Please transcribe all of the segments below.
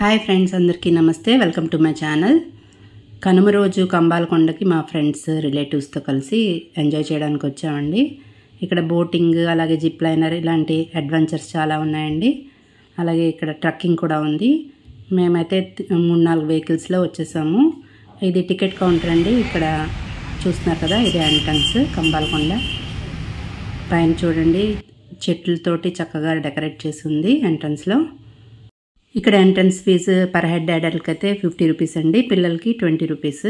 Hi friends, అందరికీ నమస్తే. Welcome to my channel. Kanuma రోజు కంబాలకొండకి మా ఫ్రెండ్స్ రిలేటివ్స్తో కలిసి ఎంజాయ్ చేయడానికి వచ్చామండి. ఇక్కడ బోటింగ్, అలాగే జిప్ లైనర్ ఇలాంటి అడ్వెంచర్స్ చాలా ఉన్నాయండి. అలాగే ఇక్కడ ట్రక్కింగ్ కూడా ఉంది. మేమైతే 3-4 వెహికల్స్లో వచ్చేసాము. ఇది టికెట్ కౌంటర్ అండి. ఇక్కడ చూస్తున్నారు కదా, ఇది ఎంట్రన్స్ కంబాలకొండ. పైన చూడండి, చెట్లతోటి చక్కగా డెకరేట్ చేసి ఉంది ఎంట్రన్స్లో. ఇక్కడ ఎంట్రన్స్ ఫీజు పర్ హెడ్ అడల్ట్కి అయితే 50 రూపీస్ అండి, పిల్లలకి 20 రూపీస్.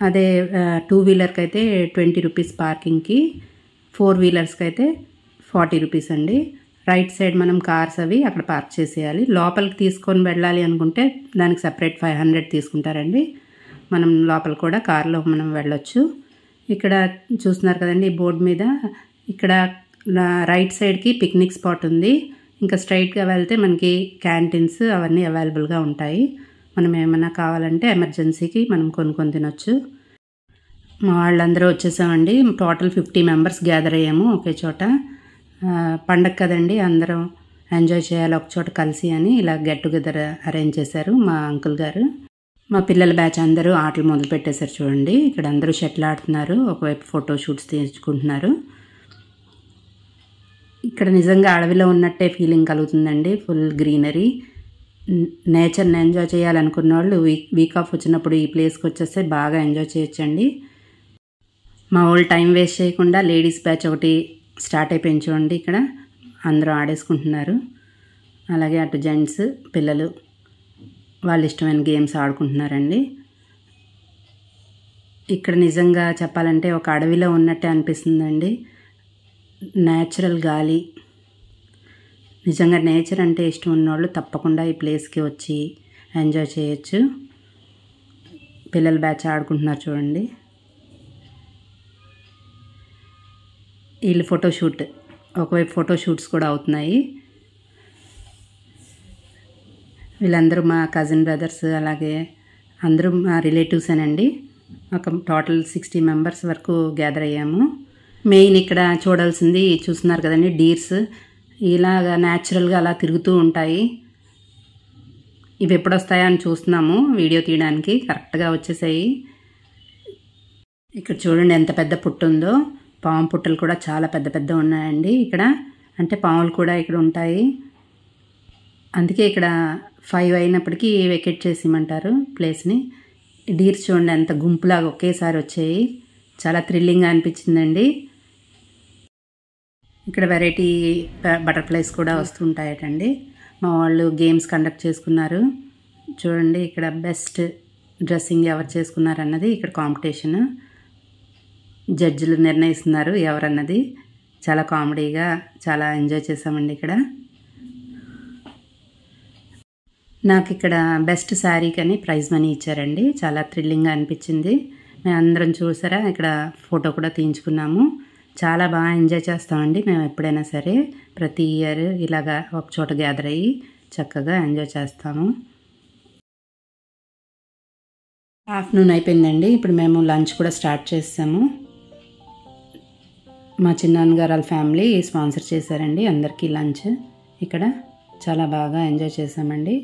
అదే 2 వీలర్కి అయితే 20 రూపీస్ పార్కింగ్కి, 4 వీలర్స్కి అయితే 40 రూపీస్ అండి. రైట్ సైడ్ మనం కార్స్ అవి అక్కడ పార్క్ చేసేయాలి. లోపలికి తీసుకొని వెళ్ళాలి అనుకుంటే దానికి సపరేట్ 500 తీసుకుంటారండి. మనం లోపల కూడా కార్లో మనం వెళ్ళొచ్చు. ఇక్కడ చూస్తున్నారు కదండి, ఈ బోర్డు మీద ఇక్కడ రైట్ సైడ్కి పిక్నిక్ స్పాట్ ఉంది. ఇంకా స్ట్రైట్గా వెళ్తే మనకి క్యాంటీన్స్ అవన్నీ అవైలబుల్గా ఉంటాయి. మనం ఏమైనా కావాలంటే ఎమర్జెన్సీకి మనం కొనుక్కొని తినొచ్చు. మా వాళ్ళందరూ వచ్చేసామండి. టోటల్ 50 మెంబర్స్ గ్యాదర్ అయ్యాము ఒకే చోట. పండగ కదండి, అందరం ఎంజాయ్ చేయాలి ఒక చోట కలిసి అని ఇలా గెట్ టుగెదర్ అరేంజ్ చేశారు మా అంకుల్ గారు. మా పిల్లల బ్యాచ్ అందరూ ఆటలు మొదలు పెట్టేశారు చూడండి. ఇక్కడ అందరూ షటిల్ ఆడుతున్నారు, ఒకవైపు ఫోటో షూట్స్ తీసుకుంటున్నారు. ఇక్కడ నిజంగా అడవిలో ఉన్నట్టే ఫీలింగ్ కలుగుతుందండి. ఫుల్ గ్రీనరీ, నేచర్ని ఎంజాయ్ చేయాలనుకున్న వాళ్ళు వీక్ ఆఫ్ వచ్చినప్పుడు ఈ ప్లేస్కి వచ్చేస్తే బాగా ఎంజాయ్ చేయొచ్చండి. మా వాళ్ళు టైం వేస్ట్ చేయకుండా లేడీస్ బ్యాచ్ ఒకటి స్టార్ట్ అయిపోయింది చూడండి. ఇక్కడ అందరూ ఆడేసుకుంటున్నారు. అలాగే అటు జెంట్స్ పిల్లలు వాళ్ళు ఇష్టమైన గేమ్స్ ఆడుకుంటున్నారండి. ఇక్కడ నిజంగా చెప్పాలంటే ఒక అడవిలో ఉన్నట్టే అనిపిస్తుందండి. నేచురల్ గాలి, నిజంగా నేచర్ అంటే ఇష్టం ఉన్నవాళ్ళు తప్పకుండా ఈ ప్లేస్కి వచ్చి ఎంజాయ్ చేయొచ్చు. పిల్లల బ్యాచ్ ఆడుకుంటున్నారు చూడండి. వీళ్ళు ఫోటోషూట్, ఒకవైపు ఫోటోషూట్స్ కూడా అవుతున్నాయి. వీళ్ళందరూ మా కజిన్ బ్రదర్స్, అలాగే అందరూ మా రిలేటివ్సేనండి. ఒక టోటల్ 60 మెంబర్స్ వరకు గ్యాదర్ అయ్యాము. మెయిన్ ఇక్కడ చూడాల్సింది చూస్తున్నారు కదండి, డీర్స్ ఇలాగా న్యాచురల్గా అలా తిరుగుతూ ఉంటాయి. ఇవి ఎప్పుడు వస్తాయో అని చూస్తున్నాము వీడియో తీయడానికి. కరెక్ట్గా వచ్చేసాయి. ఇక్కడ చూడండి ఎంత పెద్ద పుట్టు ఉందో. పాము పుట్టలు కూడా చాలా పెద్ద పెద్ద ఉన్నాయండి ఇక్కడ. అంటే పాములు కూడా ఇక్కడ ఉంటాయి. అందుకే ఇక్కడ 5 అయినప్పటికీ వెకేట్ చేసిమంటారు ప్లేస్ని. డీర్స్ చూడండి ఎంత గుంపులాగా ఒకేసారి వచ్చాయి. చాలా థ్రిల్లింగ్గా అనిపించిందండి. ఇక్కడ వెరైటీ బటర్ఫ్లైస్ కూడా వస్తుంటాయటండి. మా వాళ్ళు గేమ్స్ కండక్ట్ చేసుకున్నారు చూడండి. ఇక్కడ బెస్ట్ డ్రెస్సింగ్ ఎవరు చేసుకున్నారన్నది ఇక్కడ కాంపిటీషన్. జడ్జిలు నిర్ణయిస్తున్నారు ఎవరన్నది. చాలా కామెడీగా చాలా ఎంజాయ్ చేసామండి ఇక్కడ. నాకు ఇక్కడ బెస్ట్ శారీకని ప్రైజ్ మనీ ఇచ్చారండి. చాలా థ్రిల్లింగ్గా అనిపించింది. మేము అందరం చూసారా, ఇక్కడ ఫోటో కూడా తీయించుకున్నాము. చాలా బాగా ఎంజాయ్ చేస్తామండి మేము ఎప్పుడైనా సరే. ప్రతి ఇయర్ ఇలాగా ఒక చోట గ్యాదర్ అయ్యి చక్కగా ఎంజాయ్ చేస్తాము. ఆఫ్టర్నూన్ అయిపోయిందండి. ఇప్పుడు మేము లంచ్ కూడా స్టార్ట్ చేసాము. మా చిన్నాన్నగారు వాళ్ళ ఫ్యామిలీ స్పాన్సర్ చేశారండి అందరికీ లంచ్. ఇక్కడ చాలా బాగా ఎంజాయ్ చేసామండి.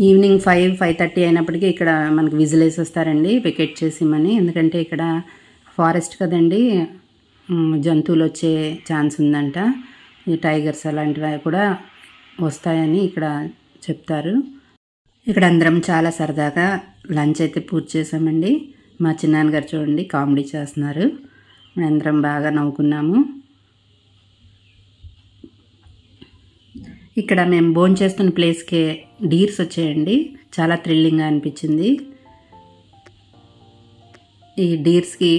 ఈవినింగ్ 5-5:30 అయినప్పటికీ ఇక్కడ మనకి విజిల్ వేసేస్తారండి వెకేట్ చేసిమని. ఎందుకంటే ఇక్కడ ఫారెస్ట్ కదండి, జంతువులు వచ్చే ఛాన్స్ ఉందంట. ఈ టైగర్స్ అలాంటివి కూడా వస్తాయని ఇక్కడ చెప్తారు. ఇక్కడ అందరం చాలా సరదాగా లంచ్ అయితే పూర్తి చేసామండి. మా చిన్నాన్నగారు చూడండి కామెడీ చేస్తున్నారు. మేమందరం బాగా నవ్వుకున్నాము. ఇక్కడ మేము భోంచేస్తున్న ప్లేస్కే డీర్స్ వచ్చాయండి. చాలా థ్రిల్లింగ్గా అనిపించింది. ఈ డీర్స్కి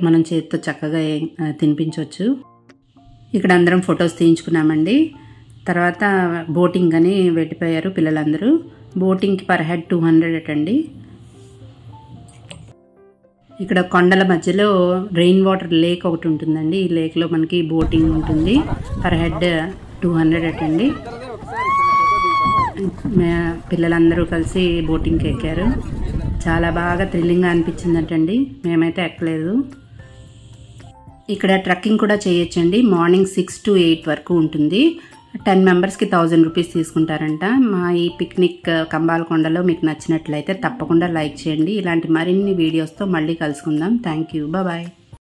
మనం చేతితో చక్కగా తినిపించవచ్చు. ఇక్కడ అందరం ఫొటోస్ తీయించుకున్నామండి. తర్వాత బోటింగ్ అని వెళ్ళిపోయారు పిల్లలందరూ. బోటింగ్కి పర్ హెడ్ 200 అండి. ఇక్కడ కొండల మధ్యలో రెయిన్ వాటర్ లేక్ ఒకటి ఉంటుందండి. ఈ లేక్లో మనకి బోటింగ్ ఉంటుంది. పర్ హెడ్ 200 అండి. పిల్లలందరూ కలిసి బోటింగ్కి ఎక్కారు. చాలా బాగా థ్రిల్లింగ్గా అనిపించిందంటండి. మేమైతే ఎక్కలేదు. ఇక్కడ ట్రెక్కింగ్ కూడా చేయొచ్చండి. మార్నింగ్ 6 to 8 వరకు ఉంటుంది. 10 మెంబర్స్కి 1000 రూపీస్ తీసుకుంటారంట. మా ఈ పిక్నిక్ కంబాలకొండలో మీకు నచ్చినట్లయితే తప్పకుండా లైక్ చేయండి. ఇలాంటి మరిన్ని వీడియోస్తో మళ్ళీ కలుసుకుందాం. Thank you. బాయ్.